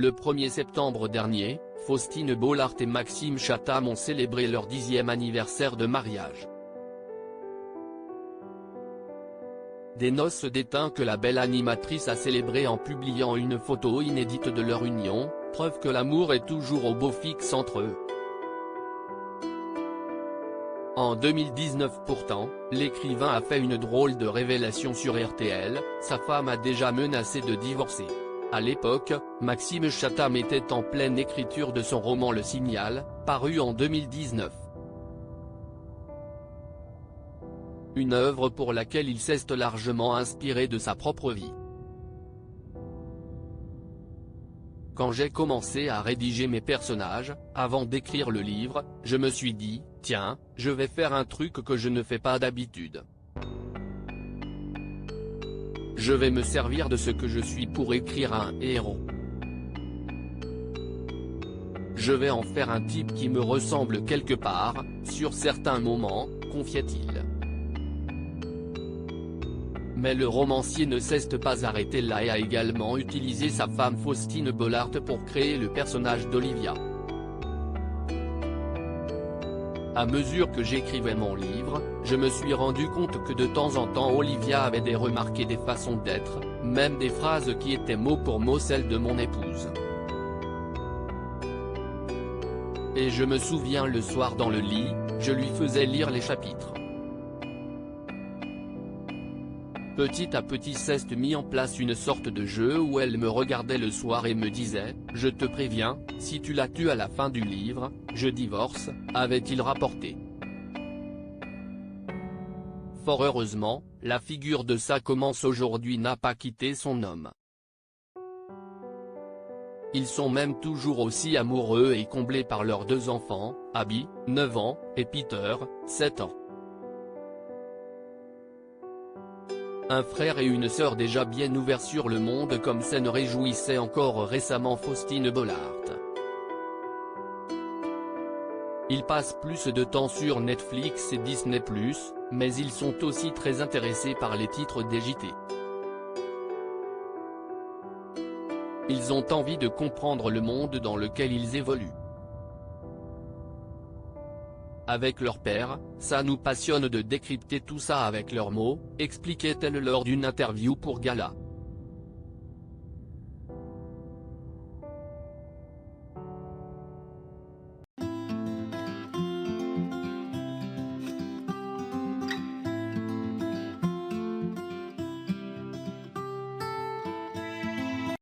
Le 1er septembre dernier, Faustine Bollaert et Maxime Chatham ont célébré leur 10e anniversaire de mariage. Des noces d'étain que la belle animatrice a célébrées en publiant une photo inédite de leur union, preuve que l'amour est toujours au beau fixe entre eux. En 2019 pourtant, l'écrivain a fait une drôle de révélation sur RTL, sa femme a déjà menacé de divorcer. À l'époque, Maxime Chatham était en pleine écriture de son roman Le Signal, paru en 2019. Une œuvre pour laquelle il s'est largement inspiré de sa propre vie. Quand j'ai commencé à rédiger mes personnages, avant d'écrire le livre, je me suis dit, tiens, je vais faire un truc que je ne fais pas d'habitude. Je vais me servir de ce que je suis pour écrire un héros. Je vais en faire un type qui me ressemble quelque part, sur certains moments, confiait-il. Mais le romancier ne s'est pas arrêté là et a également utilisé sa femme Faustine Bollaert pour créer le personnage d'Olivia. À mesure que j'écrivais mon livre, je me suis rendu compte que de temps en temps Olivia avait des remarques et des façons d'être, même des phrases qui étaient mot pour mot celles de mon épouse. Et je me souviens le soir dans le lit, je lui faisais lire les chapitres. Petit à petit s'est mis en place une sorte de jeu où elle me regardait le soir et me disait « Je te préviens, si tu la tues à la fin du livre, je divorce », avait-il rapporté. Fort heureusement, la figure de Ça commence aujourd'hui n'a pas quitté son homme. Ils sont même toujours aussi amoureux et comblés par leurs 2 enfants, Abby, 9 ans, et Peter, 7 ans. Un frère et une sœur déjà bien ouverts sur le monde comme s'en réjouissait encore récemment Faustine Bollaert. Ils passent plus de temps sur Netflix et Disney+, mais ils sont aussi très intéressés par les titres des JT. Ils ont envie de comprendre le monde dans lequel ils évoluent. Avec leur père, ça nous passionne de décrypter tout ça avec leurs mots, expliquait-elle lors d'une interview pour Gala.